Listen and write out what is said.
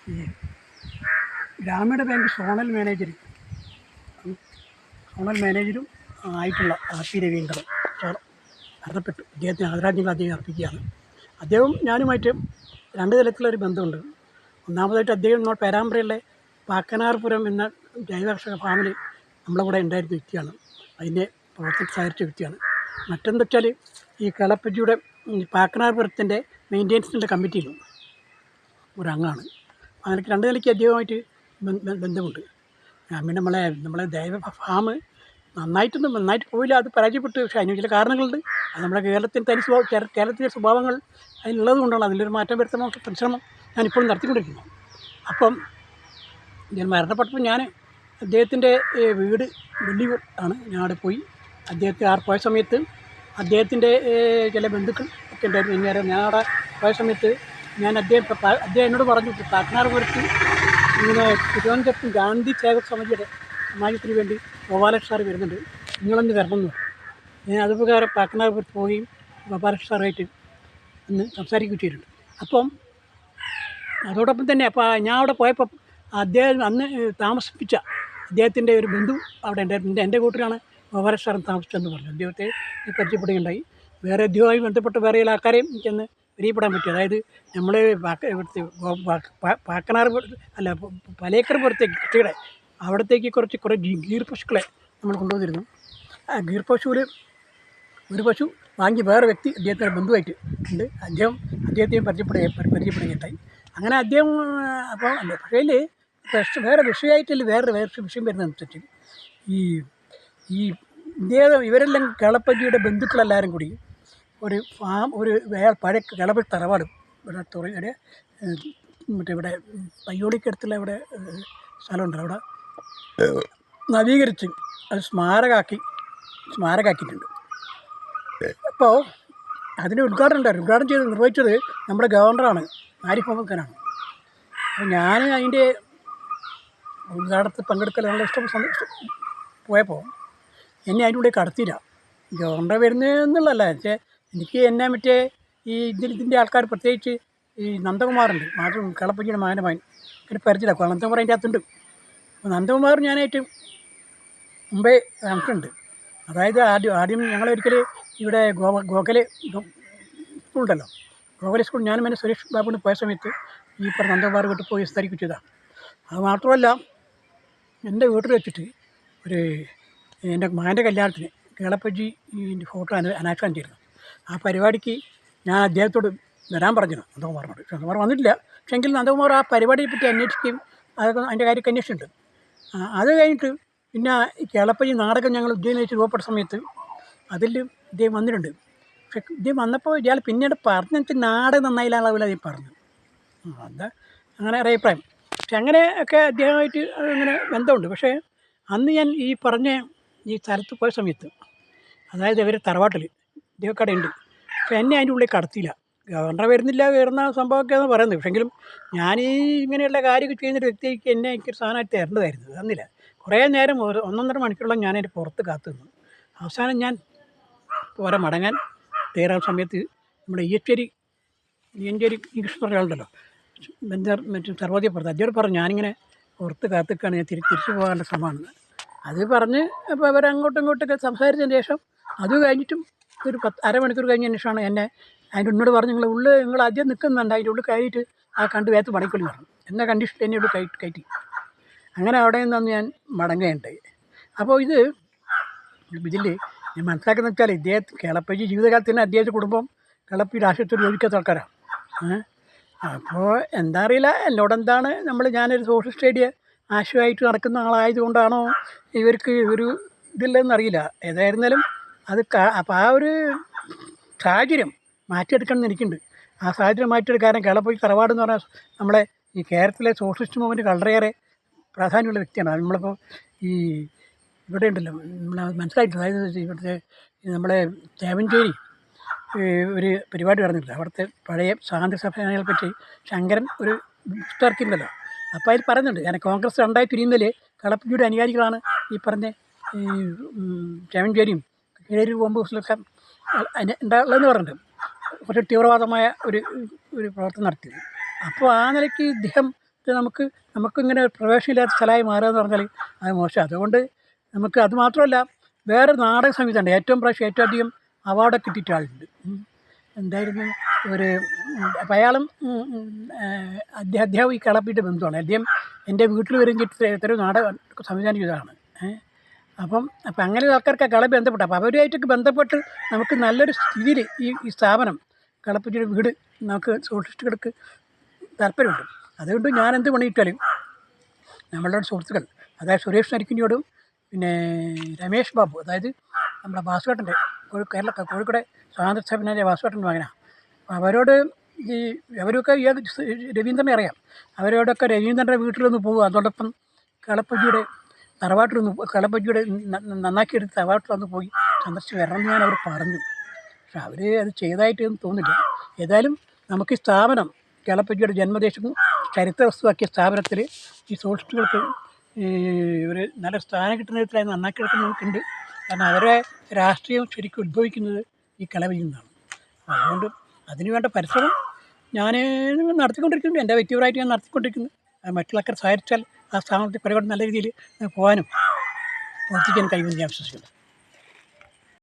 ഈ ഗ്രാമീണ bank zonal മാനേജരും ആയിട്ടുള്ള പി രവീന്ദ്രൻ സാർ മരണപ്പെട്ടു. അദ്ദേഹത്തിന് ആദരാഞ്ജലികൾ അദ്ദേഹം അർപ്പിക്കുകയാണ്. അദ്ദേഹവും ഞാനുമായിട്ട് രണ്ട് തരത്തിലൊരു ബന്ധമുണ്ട്. ഒന്നാമതായിട്ട് അദ്ദേഹം നമ്മൾ പേരാമ്പ്രയിലെ പാക്കനാർപുരം എന്ന ജൈവകർഷക ഫാമിൽ നമ്മളെ കൂടെ ഉണ്ടായിരുന്ന വ്യക്തിയാണ്. അതിൻ്റെ പ്രവർത്തനത്തിൽ സഹകരിച്ച വ്യക്തിയാണ്. മറ്റെന്താ വെച്ചാൽ ഈ കളപ്പജിയുടെ പാക്കനാർപുരത്തിൻ്റെ മെയിൻ്റെനൻസിൻ്റെ കമ്മിറ്റിയിലും ഒരംഗമാണ്. അതിലേക്ക് രണ്ട് നിലയ്ക്ക് അദ്ദേഹവുമായിട്ട് ബന്ധമുണ്ട്. പിന്നെ നമ്മളെ ജൈവ ഫാം നന്നായിട്ട് പോയില്ല, അത് പരാജയപ്പെട്ടു. പക്ഷേ അതിന് ചില കാരണങ്ങളുണ്ട്. അത് നമ്മുടെ കേരളത്തിലെ സ്വഭാവങ്ങൾ അതിനുള്ളത് കൊണ്ടാണ്. അതിലൊരു മാറ്റം വരുത്താനുള്ള പരിശ്രമം ഞാനിപ്പോഴും നടത്തിക്കൊണ്ടിരിക്കുന്നു. അപ്പം ഞാൻ മരണപ്പെട്ടപ്പോൾ ഞാൻ അദ്ദേഹത്തിൻ്റെ വീട് വെള്ളിയൂർ ആണ്. ഞാൻ അവിടെ പോയി അദ്ദേഹത്തെ പോയ സമയത്ത് അദ്ദേഹത്തിൻ്റെ ചില ബന്ധുക്കൾ ഒക്കെ ഉണ്ടായിരുന്നു. ഞാൻ അവിടെ പോയ സമയത്ത് അദ്ദേഹം എന്നോട് പറഞ്ഞു, പാക്കനാർപുരത്ത് ഇങ്ങനെ തിരുവനന്തപുരത്ത് ഗാന്ധി സേവക സമാജത്തിന് വേണ്ടി ഗോപാലകൃഷ്ണ സാർ വരുന്നുണ്ട്, നിങ്ങളൊന്ന് വരണം എന്ന് പറഞ്ഞു. ഞാൻ അതുപ്രകാരം പാക്കനാർപുരത്ത് പോവുകയും ഗോപാലകൃഷ്ണ സാറുമായിട്ട് ഒന്ന് സംസാരിക്കുകയും ചെയ്തിട്ടുണ്ട്. അപ്പം അതോടൊപ്പം തന്നെ ഞാൻ അവിടെ പോയപ്പോൾ അദ്ദേഹം അന്ന് താമസിപ്പിച്ച അദ്ദേഹത്തിൻ്റെ ഒരു ബന്ധു അവിടെ ഉണ്ടായിരുന്നു. എൻ്റെ കൂട്ടരാണ് ഗോപാലകൃഷ്ണ സാറും താമസിച്ചതെന്ന് പറഞ്ഞു. അദ്ദേഹത്തെ പരിചയപ്പെടുകയുണ്ടായി. വേറെ അദ്ദേഹവുമായി ബന്ധപ്പെട്ട വേറെ ചില ആൾക്കാരെയും എനിക്കൊന്ന് പരിചയപ്പെടാൻ പറ്റി. അതായത് നമ്മൾ പലേക്കർപുരത്തെ കൃഷിയുടെ അവിടത്തേക്ക് കുറേ ഗീർ പശുക്കളെ നമ്മൾ കൊണ്ടുവന്നിരുന്നു. ആ ഗീർ പശുവിൽ ഒരു പശു വാങ്ങി വേറെ വ്യക്തി അദ്ദേഹത്തിൻ്റെ ബന്ധുവായിട്ട് ഉണ്ട്. അദ്ദേഹത്തെയും പരിചയപ്പെടുകയുണ്ടായി. അങ്ങനെ അദ്ദേഹം അപ്പോൾ പക്ഷേ വേറെ വിഷയമായിട്ടല്ല, വേറെ വിഷയം വരുന്നതനുസരിച്ച് ഇവരെല്ലാം കളപ്പജിയുടെ ബന്ധുക്കളെല്ലാവരും കൂടി ഒരു ഫാം, പഴയ കളപ്പജി തറവാട് ഇവിടെ തുറയുടെ ഇവിടെ പയ്യോടിക്കടുത്തുള്ള ഇവിടെ സ്ഥലമുണ്ടല്ലോ, അവിടെ നവീകരിച്ച് അത് സ്മാരകമാക്കിയിട്ടുണ്ട്. അപ്പോൾ അതിന് ഉദ്ഘാടനം ചെയ്ത് നിർവഹിച്ചത് നമ്മുടെ ഗവർണറാണ്, ആരിഫ് മുഹമ്മദ് ഖാനാണ്. അപ്പോൾ ഞാൻ അതിൻ്റെ ഉദ്ഘാടനത്തിൽ പങ്കെടുക്കൽ നല്ല ഇഷ്ടം പോയപ്പോൾ എന്നെ അതിൻ്റെ ഉള്ളിൽ കടത്തിയില്ല. ഗവർണർ വരുന്നതെന്നുള്ളതല്ല, പക്ഷേ എനിക്ക് മറ്റേ ഇതിൻ്റെ ആൾക്കാർ, പ്രത്യേകിച്ച് ഈ നന്ദകുമാറുണ്ട്, മാത്രം കളപ്പജിയുടെ മകൻ്റെ മകൻ, ഒരു പരിചയമാക്കും. നന്ദകുമാർ അതിൻ്റെ അകത്തുണ്ട്. അപ്പോൾ നന്ദകുമാർ ഞാനായിട്ട് മുമ്പേ കണ്ടിട്ടുണ്ട്. അതായത് ആദ്യം ഞങ്ങളൊരിക്കൽ ഇവിടെ ഗോഖലെ സ്കൂളുണ്ടല്ലോ, ഗോഖലെ സ്കൂൾ, ഞാനും എൻ്റെ സുരേഷ് ബാബുവിന് പോയ സമയത്ത് ഈ പറഞ്ഞ നന്ദകുമാർ വീട്ടിൽ പോയി വിസ്തരിക്കുക ചെയ്തതാണ്. അത് മാത്രമല്ല, എൻ്റെ വീട്ടിൽ വെച്ചിട്ട് എൻ്റെ മകൻ്റെ കല്യാണത്തിന് കേളപ്പജി ഫോട്ടോ അനാച്ഛാദനം ചെയ്തിരുന്നു. ആ പരിപാടിക്ക് ഞാൻ അദ്ദേഹത്തോട് വരാൻ പറഞ്ഞിരുന്നു നന്ദകുമാറിനോട്. പക്ഷേ നന്ദകുമാർ വന്നിട്ടില്ല. പക്ഷേ എങ്കിൽ നന്ദകുമാർ ആ പരിപാടിയെ പറ്റി അന്വേഷിക്കുകയും അതൊക്കെ അതിൻ്റെ കാര്യമൊക്കെ അന്വേഷിച്ചിട്ടുണ്ട്. അത് കഴിഞ്ഞിട്ട് പിന്നെ ഈ കേളപ്പജി നാടകം ഞങ്ങൾ ഉജ്ജയിനിൽ വെച്ച് രൂപപ്പെട്ട സമയത്ത് അതിൽ ഇദ്ദേഹം വന്നിട്ടുണ്ട്. പക്ഷേ ഇദ്ദേഹം വന്നപ്പോൾ ഇയാൾ പിന്നീട് പറഞ്ഞിട്ട് നാടകം നന്നായില്ലാളവില്ല അദ്ദേഹം പറഞ്ഞു. അത് അങ്ങനെ ഒരു അഭിപ്രായം. പക്ഷെ അങ്ങനെയൊക്കെ അദ്ദേഹമായിട്ട് അങ്ങനെ ബന്ധമുണ്ട്. പക്ഷേ അന്ന് ഞാൻ ഈ സ്ഥലത്ത് പോയ സമയത്ത്, അതായത് ഇവർ തറവാട്ടിൽ ഇദ്ദേഹക്കടയുണ്ട്, പക്ഷെ എന്നെ അതിൻ്റെ ഉള്ളിൽ കടത്തിയില്ല. ഗവർണർ വരുന്ന സംഭവമൊക്കെയാണ് പറയുന്നത്. പക്ഷെങ്കിലും ഞാൻ ഇങ്ങനെയുള്ള കാര്യമൊക്കെ ചെയ്യുന്നൊരു വ്യക്തിക്ക് എനിക്കൊരു സാധനമായിട്ട് തരേണ്ടതായിരുന്നു. തന്നില്ല. കുറേ നേരം 1.5 മണിക്കൂറോളം ഞാൻ അതിൻ്റെ പുറത്ത് കാത്തു നിന്നു. അവസാനം ഞാൻ പോരെ മടങ്ങാൻ തയ്യാറാവുന്ന സമയത്ത് നമ്മുടെ ഈയച്ചേരി കൃഷ്ണ ഒരാളുണ്ടല്ലോ, മറ്റു സർവോദയപ്പുറത്ത്, അദ്ദേഹം പറഞ്ഞു ഞാനിങ്ങനെ പുറത്ത് കാത്തിക്കാണ്, ഞാൻ തിരിച്ചു പോകാനുള്ള ശ്രമമാണെന്ന്. അത് പറഞ്ഞ് അപ്പോൾ അവർ അങ്ങോട്ടൊക്കെ സംസാരിച്ചതിന് ശേഷം അത് കഴിഞ്ഞിട്ടും ഒരു അരമണിക്കൂർ കഴിഞ്ഞതിന് ശേഷമാണ് എന്നെ അതിൻ്റെ ഉന്നോട് പറഞ്ഞു, നിങ്ങൾ ആദ്യം നിൽക്കുന്നുണ്ട്, അതിൻ്റെ ഉള്ളിൽ കയറിയിട്ട് ആ കണ്ട് വേഗത്ത് പണിക്കൊള്ളി പറഞ്ഞു. എന്ന കണ്ടീഷനിൽ എന്നെ ഉള്ളിൽ കയറ്റി. അങ്ങനെ അവിടെ നിന്നാണ് ഞാൻ മടങ്ങുകയുണ്ടായി. അപ്പോൾ ഇതിൽ ഞാൻ മനസ്സിലാക്കുന്നത് വെച്ചാൽ കേളപ്പജി ജീവിതകാലത്ത് തന്നെ അദ്ദേഹത്തിൻ്റെ കുടുംബം കേളപ്പജി രാഷ്ട്രീയത്തിൽ യോജിക്കാത്ത ആൾക്കാരാണ്. അപ്പോൾ എന്താ അറിയില്ല, എന്നോടെന്താണ് ഞാനൊരു സോഷ്യൽ സ്റ്റേഡിയ ആശയമായിട്ട് നടക്കുന്ന ആളായതുകൊണ്ടാണോ ഇവർക്ക് ഒരു ഇതില്ലെന്നറിയില്ല. ഏതായിരുന്നാലും അപ്പോൾ ആ ഒരു സാഹചര്യം മാറ്റിയെടുക്കണം എന്ന് എനിക്കുണ്ട്. ആ സാഹചര്യം മാറ്റിയെടുക്കാൻ കേളപ്പജി തറവാട് എന്ന് പറഞ്ഞാൽ നമ്മളെ ഈ കേരളത്തിലെ സോഷ്യലിസ്റ്റ് മൂവ്മെൻറ്റ് വളരെയേറെ പ്രാധാന്യമുള്ള വ്യക്തിയാണ്. നമ്മളിപ്പോൾ ഇവിടെ ഉണ്ടല്ലോ, മനസ്സിലായിട്ടില്ല, അതായത് ഇവിടുത്തെ നമ്മളെ ചേവഞ്ചേരി ഒരു പരിപാടി നടന്നിട്ടില്ല, അവിടുത്തെ പഴയ സ്വാതന്ത്ര്യ സേനാനികളെ പറ്റി ശങ്കരൻ ഒരു പുസ്തകത്തിലുണ്ടല്ലോ. അപ്പോൾ അതിൽ പറയുന്നുണ്ട്, ഞാൻ കോൺഗ്രസ് 2 പിരിയുന്നതിൽ കളപ്പജിയുടെ അനുയായികളാണ് ഈ പറഞ്ഞ ചേവഞ്ചേരിയും കീഴേരി ബോംബ് ഉണ്ടാകുള്ളതെന്ന് പറഞ്ഞിട്ടുണ്ട്. കുറച്ച് തീവ്രവാദമായ ഒരു പ്രവർത്തനം നടത്തിയത്. അപ്പോൾ ആ നിലയ്ക്ക് ഇദ്ദേഹം ഇത് നമുക്കിങ്ങനെ പ്രവേശനമില്ലാത്ത സ്ഥലമായി മാറുക എന്ന് പറഞ്ഞാൽ അത് മോശം. അതുകൊണ്ട് നമുക്ക് അത് മാത്രമല്ല, വേറെ നാടക സംഗീതമുണ്ട് ഏറ്റവും അധികം അവാർഡൊക്കെ കിട്ടിയിട്ട് ആളുണ്ട്. എന്തായിരുന്നു ഒരു അപ്പം അയാളും അദ്ദേഹം ഈ കളപ്പിൻ്റെ ബന്ധുവാണ്. അദ്ദേഹം എൻ്റെ വീട്ടിൽ വരും എത്രയോ നാടകം സംവിധാനം ചെയ്തതാണ്. അപ്പം അങ്ങനെ ആൾക്കാർക്ക് കളപ്പി ബന്ധപ്പെട്ടു. അപ്പോൾ അവരുമായിട്ടൊക്കെ ബന്ധപ്പെട്ട് നമുക്ക് നല്ലൊരു സ്ഥിതിയിൽ ഈ സ്ഥാപനം കളപ്പറ്റിയുടെ വീട് നമുക്ക് സോഷ്യലിസ്റ്റുകൾക്ക് താല്പര്യമുണ്ട്. അതുകൊണ്ട് ഞാൻ എന്ത് പണിയിട്ടാലും നമ്മളുടെ സുഹൃത്തുക്കൾ, അതായത് സുരേഷ് നരിക്കുനിയോടും പിന്നെ രമേഷ് ബാബു, അതായത് നമ്മുടെ വാസുവേട്ടൻ്റെ കോഴിക്കോട് സ്വാതന്ത്ര്യ സേനാനിയായ വാസുവേട്ടൻ്റെ മകനാണ്. അവരോട് അവരൊക്കെ രവീന്ദ്രനെ അറിയാം. അവരോടൊക്കെ രവീന്ദ്രൻ്റെ വീട്ടിലൊന്ന് പോകുക, അതോടൊപ്പം കളപ്പജിയുടെ കളപ്പജിയുടെ നന്നാക്കിയെടുത്ത് തറവാട്ടിലൊന്ന് പോയി സന്ദർശിച്ച് വരണം എന്ന് ഞാൻ അവർ പറഞ്ഞു. പക്ഷെ അവർ അത് ചെയ്തതായിട്ടൊന്നും തോന്നില്ല. ഏതായാലും നമുക്ക് ഈ സ്ഥാപനം കളപ്പജിയുടെ ജന്മദേശവും ചരിത്ര വസ്തുവാക്കിയ സ്ഥാപനത്തിൽ ഈ സോഷ്യലിസ്റ്റുകൾക്ക് ഒരു നല്ല സ്ഥാനം കിട്ടുന്ന വിധത്തിലായി നന്നാക്കിയെടുക്കുന്ന നമുക്കുണ്ട്. കാരണം അവരെ രാഷ്ട്രീയം ശരിക്കും ഉത്ഭവിക്കുന്നത് ഈ കളപ്പജിയിൽ നിന്നാണ്. അതുകൊണ്ട് അതിനുവേണ്ട പരിശ്രമം ഞാൻ നടത്തിക്കൊണ്ടിരിക്കുന്നു. എൻ്റെ വ്യക്തിപരമായിട്ട് ഞാൻ നടത്തിക്കൊണ്ടിരിക്കുന്നു. മറ്റുള്ളവർക്ക് സഹായിച്ചാൽ ആ സ്ഥാപനത്തിൽ കുറേ നല്ല രീതിയിൽ പോകാനും പ്രവർത്തിക്കാൻ കഴിയുമെന്ന് ഞാൻ വിശ്വസിക്കുന്നു.